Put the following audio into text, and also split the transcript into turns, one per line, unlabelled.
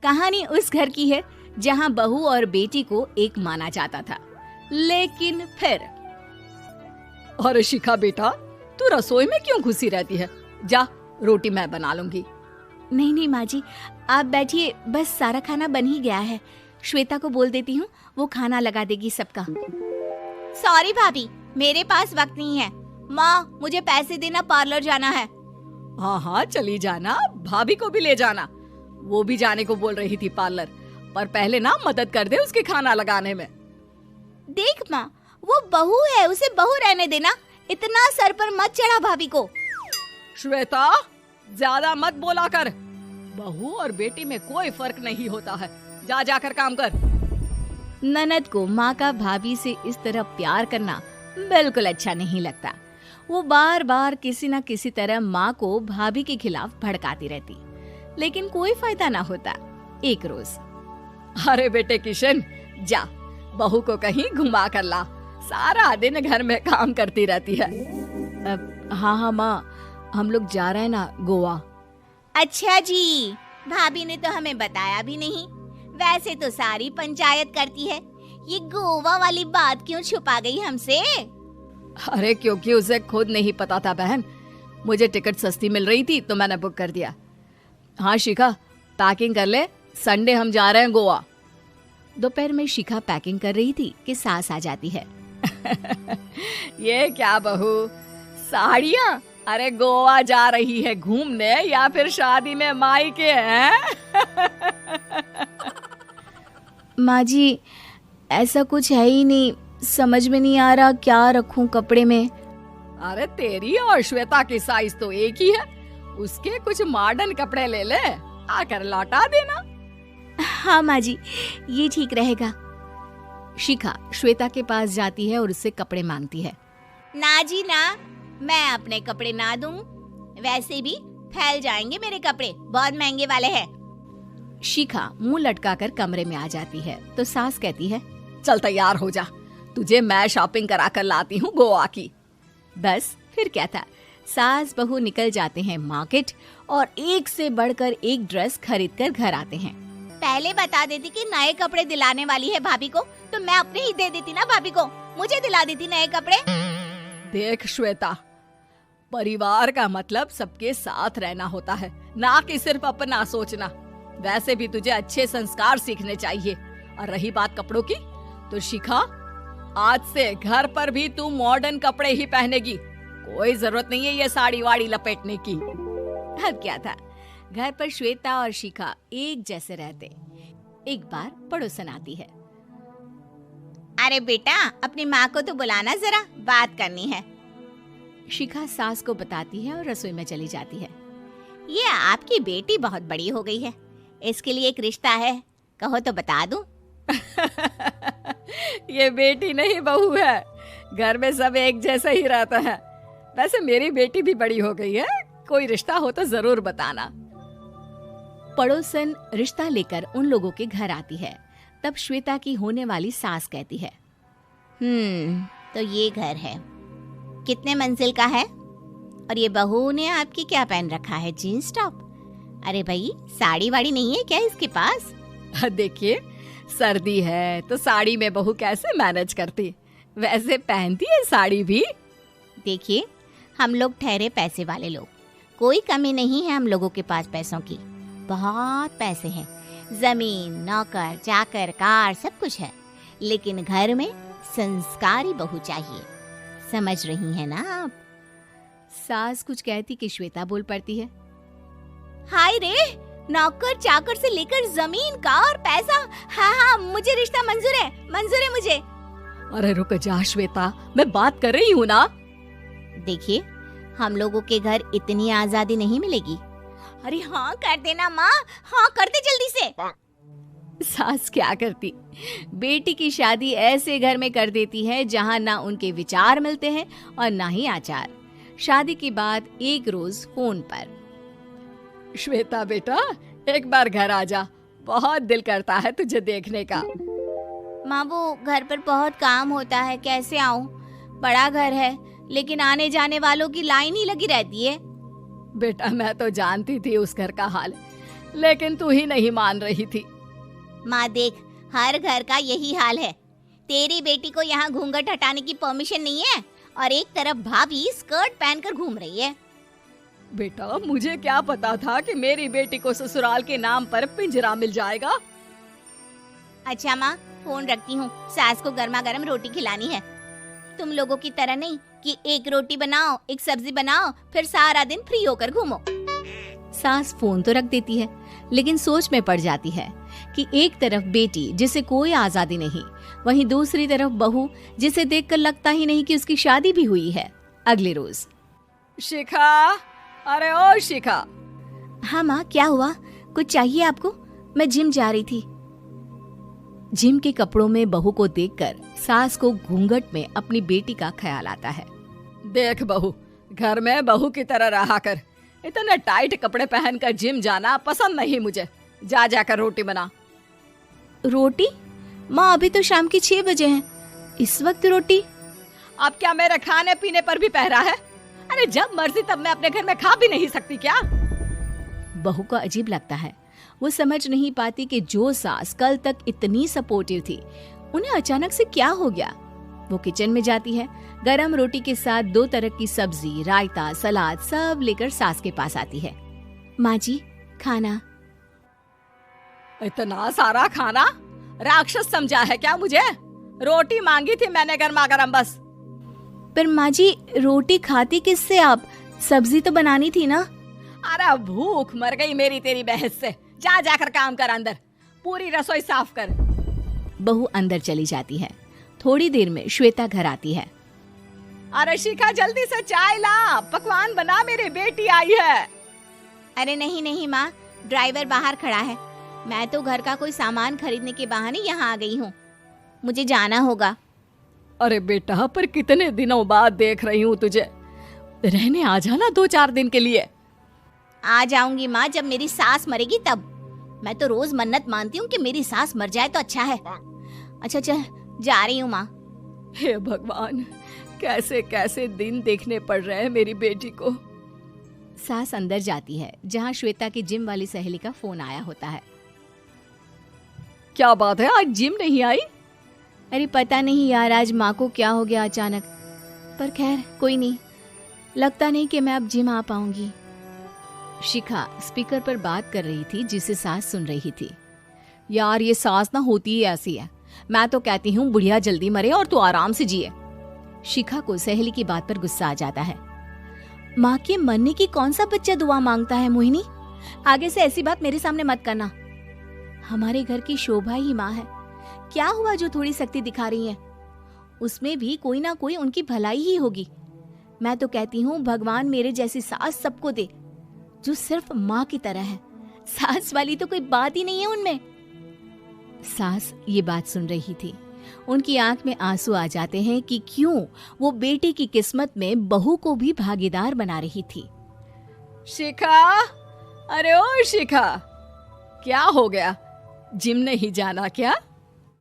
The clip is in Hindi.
कहानी उस घर की है जहाँ बहू और बेटी को एक माना जाता था, लेकिन फिर।
अरे शिखा बेटा, तू रसोई में क्यों घुसी रहती है? जा, रोटी मैं बना लूंगी।
नहीं नहीं माँ जी, आप बैठिए, बस सारा खाना बन ही गया है। श्वेता को बोल देती हूँ, वो खाना लगा देगी सबका। सॉरी भाभी, मेरे पास वक्त नहीं है। माँ, मुझे पैसे देना, पार्लर जाना है।
हाँ हाँ चली जाना, भाभी को भी ले जाना। वो भी जाने को बोल रही थी पार्लर, पर पहले ना मदद कर दे उसके खाना लगाने में।
देख माँ, वो बहू है, उसे बहू रहने देना, इतना सर पर मत चढ़ा भाभी को।
श्वेता, ज्यादा मत बोला कर। बहू और बेटी में कोई फर्क नहीं होता है। जा जाकर काम कर।
ननद को माँ का भाभी से इस तरह प्यार करना बिल्कुल अच्छा नहीं लगता। वो बार बार किसी न किसी तरह माँ को भाभी के खिलाफ भड़काती रहती, लेकिन कोई फायदा ना होता। एक रोज,
अरे बेटे किशन, जा बहू को कहीं घुमा कर ला, सारा दिन घर में काम करती रहती है।
हाँ हाँ माँ, हम लोग जा रहे हैं ना गोवा। अच्छा जी, भाभी ने तो हमें बताया भी नहीं। वैसे तो सारी पंचायत करती है, ये गोवा वाली बात क्यों छुपा गई हमसे?
अरे क्योंकि उसे खुद नहीं पता था बहन। मुझे टिकट सस्ती मिल रही थी तो मैंने बुक कर दिया। हाँ शिखा, पैकिंग कर ले, संडे हम जा रहे हैं गोवा।
दोपहर में शिखा पैकिंग कर रही थी कि सास आ जाती है।
ये क्या बहू, साड़ियाँ? अरे गोवा जा रही है घूमने या फिर शादी में मायके हैं?
माँ जी, ऐसा कुछ है ही नहीं, समझ में नहीं आ रहा क्या रखूं कपड़े में।
अरे तेरी और श्वेता की साइज तो एक ही है, उसके कुछ मॉडर्न कपड़े ले ले, आकर लौटा देना।
हाँ माँ जी, ये ठीक रहेगा। शिखा श्वेता के पास जाती है और उससे कपड़े मांगती है। ना जी ना, मैं अपने कपड़े ना दूं, वैसे भी फैल जाएंगे मेरे कपड़े, बहुत महंगे वाले हैं। शिखा मुंह लटकाकर कमरे में आ जाती है तो सास कहती है,
चल तैयार हो जा, तुझे मैं शॉपिंग करा कर लाती हूँ गोवा की।
बस फिर क्या था, सास बहू निकल जाते हैं मार्केट और एक से बढ़कर एक ड्रेस खरीद कर घर आते हैं। पहले बता देती कि नए कपड़े दिलाने वाली है भाभी को, तो मैं अपने ही दे देती ना भाभी को, मुझे दिला देती नए कपड़े।
देख श्वेता, परिवार का मतलब सबके साथ रहना होता है, ना कि सिर्फ अपना सोचना। वैसे भी तुझे अच्छे संस्कार सीखने चाहिए। और रही बात कपड़ों की, तो शिखा, आज से घर पर भी तू मॉडर्न कपड़े ही पहनेगी। कोई जरूरत नहीं है ये साड़ी वाड़ी लपेटने की।
अब क्या था, घर पर श्वेता और शिखा एक जैसे रहते। एक बार पड़ोसन आती है। अरे बेटा, अपनी माँ को तो बुलाना जरा, बात करनी है। शिखा सास को बताती है और रसोई में चली जाती है। ये आपकी बेटी बहुत बड़ी हो गई है, इसके लिए एक रिश्ता है, कहो तो बता दूं।
ये बेटी नहीं बहू है, घर में सब एक जैसा ही रहता है। वैसे मेरी बेटी भी बड़ी हो गई है, कोई रिश्ता हो तो जरूर बताना।
पड़ोसन रिश्ता लेकर उन लोगों के घर आती है। तब श्वेता की होने वाली सास कहती है, तो ये घर है, कितने मंजिल का है? और ये बहू ने आपकी क्या पहन रखा है, जीन्स टॉप? अरे भाई, साड़ी वाड़ी नहीं है क्या इसके पास?
देखिए, सर्दी है तो साड़ी में बहू कैसे मैनेज करती, वैसे पहनती है साड़ी भी।
देखिए, हम लोग ठहरे पैसे वाले लोग, कोई कमी नहीं है हम लोगों के पास पैसों की, बहुत पैसे हैं, जमीन, नौकर चाकर, कार, सब कुछ है, लेकिन घर में संस्कारी बहू चाहिए। समझ रही हैं ना आप? सास कुछ कहती कि श्वेता बोल पड़ती है, हाय रे, नौकर चाकर से लेकर जमीन, कार, पैसा, हाँ हाँ मुझे रिश्ता मंजूर है मुझे।
अरे रुक जा श्वेता, मैं बात कर रही हूँ ना।
देखिए, हम लोगों के घर इतनी आजादी नहीं मिलेगी। अरे हाँ कर देना माँ, हाँ कर दे जल्दी से। सास क्या करती, बेटी की शादी ऐसे घर में कर देती है जहाँ ना उनके विचार मिलते हैं और ना ही आचार। शादी के बाद एक रोज फोन पर,
श्वेता बेटा, एक बार घर आ जा, बहुत दिल करता है तुझे देखने का।
माँ, वो घर पर बहुत काम होता है, कैसे आऊँ? बड़ा घर है, लेकिन आने जाने वालों की लाइन ही लगी रहती है।
बेटा, मैं तो जानती थी उस घर का हाल, लेकिन तू ही नहीं मान रही थी।
माँ देख, हर घर का यही हाल है। तेरी बेटी को यहाँ घूंघट हटाने की परमिशन नहीं है और एक तरफ भाभी स्कर्ट पहनकर घूम रही है।
बेटा, मुझे क्या पता था कि मेरी बेटी को ससुराल के नाम पर पिंजरा मिल जाएगा।
अच्छा माँ, फोन रखती हूँ, सास को गर्मा गर्म रोटी खिलानी है। तुम लोगों की तरह नहीं कि एक रोटी बनाओ, एक सब्जी बनाओ, फिर सारा दिन फ्री होकर घूमो। सास फोन तो रख देती है, लेकिन सोच में पड़ जाती है कि एक तरफ बेटी जिसे कोई आजादी नहीं, वहीं दूसरी तरफ बहू जिसे देखकर लगता ही नहीं कि उसकी शादी भी हुई है। अगले रोज।
शिखा, अरे ओ शिखा।
हाँ माँ, क्या हुआ? कुछ चाहिए आपको? मैं जिम जा रही थी। जिम के कपड़ों में बहू को देखकर सास को घूंघट में अपनी बेटी का ख्याल आता है।
देख बहू, घर में बहू की तरह रहा कर। इतने टाइट कपड़े पहनकर जिम जाना पसंद नहीं मुझे। जा जाकर रोटी बना।
रोटी? माँ, अभी तो शाम के 6 बजे हैं, इस वक्त रोटी?
अब क्या मेरे खाने पीने पर भी पहरा है? अरे जब मर्जी तब मैं अपने घर में खा भी नहीं सकती क्या?
बहू को अजीब लगता है। वो समझ नहीं पाती कि जो सास कल तक इतनी सपोर्टिव थी, उन्हें अचानक से क्या हो गया। वो किचन में जाती है, गरम रोटी के साथ 2 तरह की सब्जी, रायता, सलाद सब लेकर सास के पास आती है। माँ जी, खाना।
इतना सारा खाना? राक्षस समझा है क्या मुझे? रोटी मांगी थी मैंने गर्मा गर्म बस।
पर माँ जी, रोटी खाती किससे आप? सब्जी तो बनानी थी ना।
अरे भूख मर गई मेरी तेरी बहस से। जा जाकर काम कर, अंदर पूरी रसोई साफ कर।
बहू अंदर चली जाती है। थोड़ी देर में श्वेता घर आती है।
अरे शिखा, जल्दी से चाय ला, पकवान बना, मेरी बेटी आई है।
अरे नहीं नहीं माँ, ड्राइवर बाहर खड़ा है। मैं तो घर का कोई सामान खरीदने के बहाने यहाँ आ गई हूँ, मुझे जाना होगा।
अरे बेटा, पर कितने दिनों बाद देख रही हूँ तुझे, रहने आ जाना 2-4 दिन के लिए।
आ जाऊंगी माँ, जब मेरी सास मरेगी तब। मैं तो रोज मन्नत मानती हूँ कि मेरी सास मर जाए तो अच्छा है। अच्छा चल, जा रही हूँ माँ।
हे भगवान, कैसे कैसे दिन देखने पड़ रहे हैं मेरी बेटी को।
सास अंदर जाती है, जहाँ श्वेता की जिम वाली सहेली का फोन आया होता है।
क्या बात है, आज जिम नहीं आई?
अरे पता नहीं यार, आज माँ को क्या हो गया अचानक। पर खैर कोई नहीं, लगता नहीं कि मैं अब जिम आ पाऊंगी। शिखा स्पीकर पर बात कर रही थी, जिसे सास सुन रही थी।
यार ये सास ना होती ही ऐसी है। मैं तो कहती हूँ बुढ़िया जल्दी मरे और तू आराम से जिए।
शिखा को सहेली की बात पर गुस्सा आ जाता है। माँ के मरने की कौन सा बच्चा दुआ मांगता है मोहिनी? आगे से ऐसी बात मेरे सामने मत करना। हमारे घर की शोभा ही माँ है। क्या हुआ जो थोड़ी सख्ती दिखा रही है? उसमें भी कोई ना कोई उनकी भलाई ही होगी। मैं तो कहती हूँ भगवान मेरे जैसी सास सबको दे, जो सिर्फ माँ की तरह है। सास वाली तो कोई बात ही नहीं है उनमें। सास ये बात सुन रही थी। उनकी आंख में आंसू आ जाते हैं कि क्यों वो बेटी की किस्मत में बहू को भी भागीदार बना रही थी।
शिखा, अरे ओ शिखा, क्या हो गया? जिम नहीं जाना क्या?